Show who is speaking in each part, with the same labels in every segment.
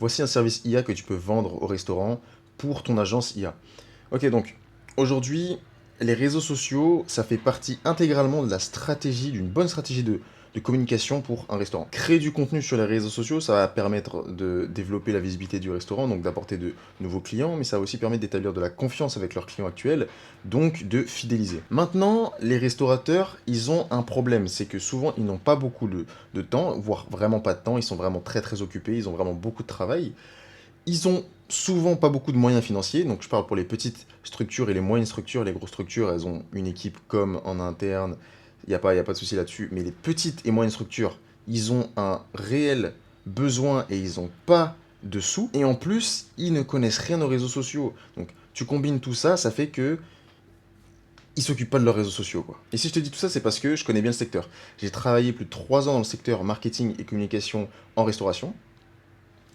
Speaker 1: Voici un service IA que tu peux vendre au restaurant pour ton agence IA. Ok, donc aujourd'hui, les réseaux sociaux, ça fait partie intégralement de la stratégie, d'une bonne stratégie de communication pour un restaurant. Créer du contenu sur les réseaux sociaux, ça va permettre de développer la visibilité du restaurant, donc d'apporter de nouveaux clients, mais ça va aussi permettre d'établir de la confiance avec leurs clients actuels, donc de fidéliser. Maintenant, les restaurateurs, ils ont un problème, c'est que souvent, ils n'ont pas beaucoup de temps, voire vraiment pas de temps, ils sont vraiment très très occupés, ils ont vraiment beaucoup de travail. Ils ont souvent pas beaucoup de moyens financiers, donc je parle pour les petites structures et les moyennes structures. Les grosses structures, elles ont une équipe comme en interne, y a pas de souci là-dessus. Mais les petites et moyennes structures, ils ont un réel besoin et ils n'ont pas de sous. Et en plus, ils ne connaissent rien aux réseaux sociaux. Donc tu combines tout ça, ça fait que ils s'occupent pas de leurs réseaux sociaux, quoi. Et si je te dis tout ça, c'est parce que je connais bien le secteur. J'ai travaillé plus de 3 ans dans le secteur marketing et communication en restauration.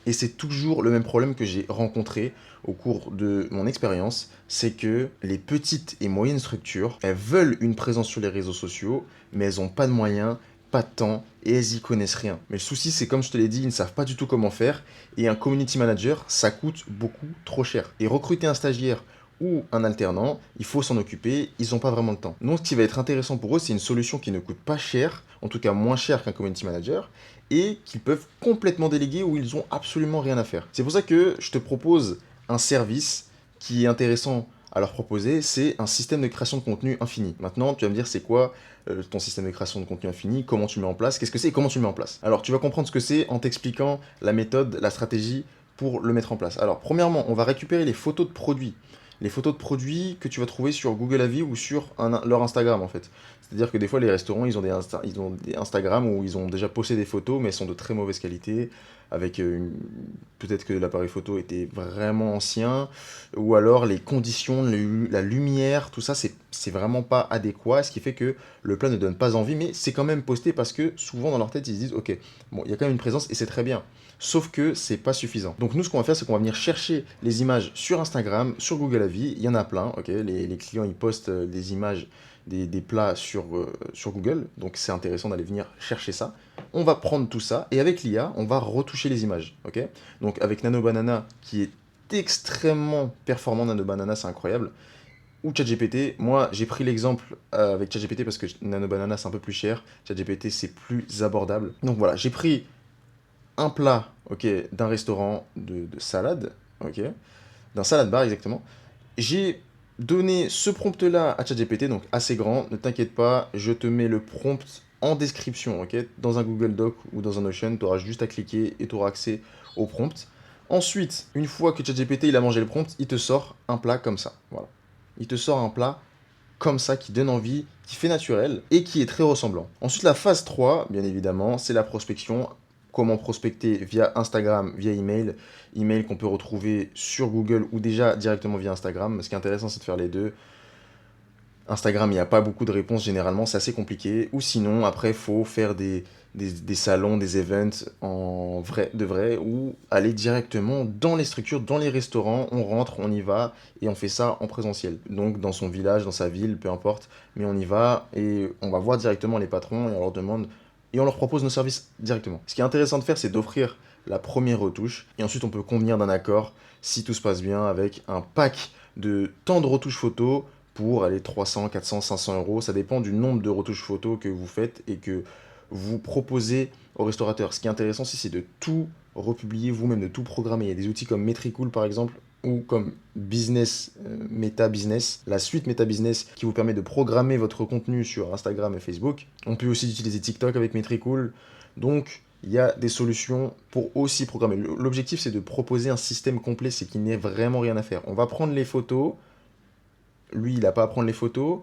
Speaker 1: Et c'est toujours le même problème que j'ai rencontré au cours de mon expérience, c'est que les petites et moyennes structures, elles veulent une présence sur les réseaux sociaux, mais elles n'ont pas de moyens, pas de temps, et elles y connaissent rien. Mais le souci, c'est comme je te l'ai dit, ils ne savent pas du tout comment faire, et un community manager, ça coûte beaucoup trop cher. Et recruter un stagiaire ou un alternant, il faut s'en occuper, ils n'ont pas vraiment le temps. Donc ce qui va être intéressant pour eux, c'est une solution qui ne coûte pas cher, en tout cas moins cher qu'un community manager, et qu'ils peuvent complètement déléguer où ils ont absolument rien à faire. C'est pour ça que je te propose un service qui est intéressant à leur proposer, c'est un système de création de contenu infini. Maintenant, tu vas me dire c'est quoi ton système de création de contenu infini, comment tu le mets en place, qu'est-ce que c'est et comment tu le mets en place. Alors, tu vas comprendre ce que c'est en t'expliquant la méthode, la stratégie pour le mettre en place. Alors, premièrement, on va récupérer les photos de produits. Les photos de produits que tu vas trouver sur Google Avis ou sur leur Instagram en fait. C'est-à-dire que des fois les restaurants ils ont ils ont des Instagram où ils ont déjà posté des photos mais elles sont de très mauvaise qualité avec peut-être que l'appareil photo était vraiment ancien ou alors les conditions, la lumière, tout ça c'est vraiment pas adéquat, ce qui fait que le plat ne donne pas envie mais c'est quand même posté parce que souvent dans leur tête ils se disent ok bon il y a quand même une présence et c'est très bien. Sauf que c'est pas suffisant. Donc nous, ce qu'on va faire, c'est qu'on va venir chercher les images sur Instagram, sur Google Avis. Il y en a plein, ok. Les clients, ils postent des images des plats sur Google. Donc c'est intéressant d'aller venir chercher ça. On va prendre tout ça et avec l'IA, on va retoucher les images, ok. Donc avec Nano Banana, qui est extrêmement performant, Nano Banana, c'est incroyable. Ou ChatGPT, moi j'ai pris l'exemple avec ChatGPT parce que Nano Banana c'est un peu plus cher, ChatGPT c'est plus abordable. Donc voilà, j'ai pris un plat, ok, d'un restaurant de salade, ok, d'un salade bar exactement. J'ai donné ce prompt-là à ChatGPT, donc assez grand. Ne t'inquiète pas, je te mets le prompt en description, ok, dans un Google Doc ou dans un Notion. Tu auras juste à cliquer et tu auras accès au prompt. Ensuite, une fois que ChatGPT il a mangé le prompt, il te sort un plat comme ça. Voilà. Il te sort un plat comme ça qui donne envie, qui fait naturel et qui est très ressemblant. Ensuite, la phase 3, bien évidemment, c'est la prospection. Comment prospecter via Instagram, via email. Email qu'on peut retrouver sur Google ou déjà directement via Instagram. Ce qui est intéressant, c'est de faire les deux. Instagram, il n'y a pas beaucoup de réponses généralement, c'est assez compliqué. Ou sinon, après, il faut faire des salons, des events en vrai, de vrai, ou aller directement dans les structures, dans les restaurants, on rentre, on y va, et on fait ça en présentiel. Donc dans son village, dans sa ville, peu importe, mais on y va, et on va voir directement les patrons, et on leur demande, et on leur propose nos services directement. Ce qui est intéressant de faire, c'est d'offrir la première retouche, et ensuite on peut convenir d'un accord, si tout se passe bien, avec un pack de temps de retouches photos, pour aller 300, 400, 500 euros. Ça dépend du nombre de retouches photos que vous faites et que vous proposez au restaurateur. Ce qui est intéressant aussi, c'est de tout republier vous-même, de tout programmer. Il y a des outils comme Metricool par exemple, ou comme Business, Meta Business, la suite Meta Business qui vous permet de programmer votre contenu sur Instagram et Facebook. On peut aussi utiliser TikTok avec Metricool. Donc, il y a des solutions pour aussi programmer. L'objectif, c'est de proposer un système complet, c'est qu'il n'y ait vraiment rien à faire. On va prendre les photos, lui, il n'a pas à prendre les photos.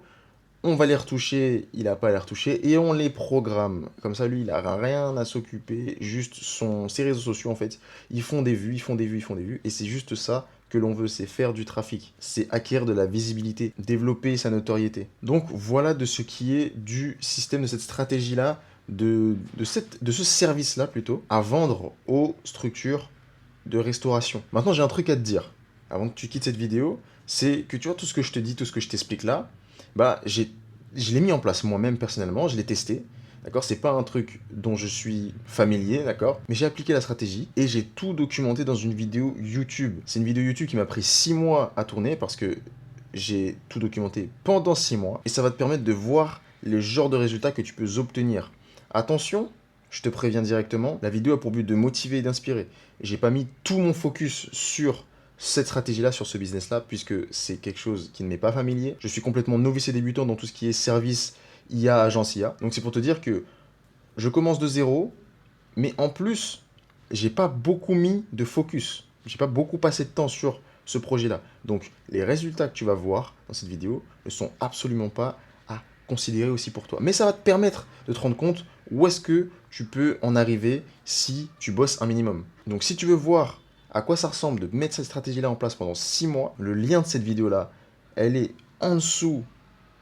Speaker 1: On va les retoucher, il n'a pas à les retoucher. Et on les programme. Comme ça, lui, il n'a rien à s'occuper. Juste ses réseaux sociaux, en fait. Ils font des vues, ils font des vues, ils font des vues. Et c'est juste ça que l'on veut. C'est faire du trafic. C'est acquérir de la visibilité. Développer sa notoriété. Donc, voilà de ce qui est du système, de cette stratégie-là, de ce service-là, plutôt, à vendre aux structures de restauration. Maintenant, j'ai un truc à te dire. Avant que tu quittes cette vidéo, c'est que tu vois tout ce que je te dis, tout ce que je t'explique là, bah je l'ai mis en place moi-même personnellement, je l'ai testé. d'accord? C'est pas un truc dont je suis familier, d'accord? Mais j'ai appliqué la stratégie et j'ai tout documenté dans une vidéo YouTube. C'est une vidéo YouTube qui m'a pris 6 mois à tourner parce que j'ai tout documenté pendant 6 mois et ça va te permettre de voir les genres de résultats que tu peux obtenir. Attention, je te préviens directement, la vidéo a pour but de motiver et d'inspirer. J'ai pas mis tout mon focus sur cette stratégie-là, sur ce business-là, puisque c'est quelque chose qui ne m'est pas familier. Je suis complètement novice et débutant dans tout ce qui est service IA, agence IA. Donc c'est pour te dire que je commence de zéro, mais en plus, j'ai pas beaucoup mis de focus. J'ai pas beaucoup passé de temps sur ce projet-là. Donc les résultats que tu vas voir dans cette vidéo ne sont absolument pas à considérer aussi pour toi. Mais ça va te permettre de te rendre compte où est-ce que tu peux en arriver si tu bosses un minimum. Donc si tu veux voir à quoi ça ressemble de mettre cette stratégie-là en place pendant 6 mois, le lien de cette vidéo-là, elle est en dessous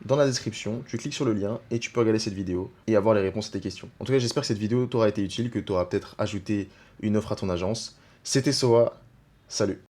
Speaker 1: dans la description, tu cliques sur le lien et tu peux regarder cette vidéo et avoir les réponses à tes questions. En tout cas, j'espère que cette vidéo t'aura été utile, que tu auras peut-être ajouté une offre à ton agence. C'était Soa, salut!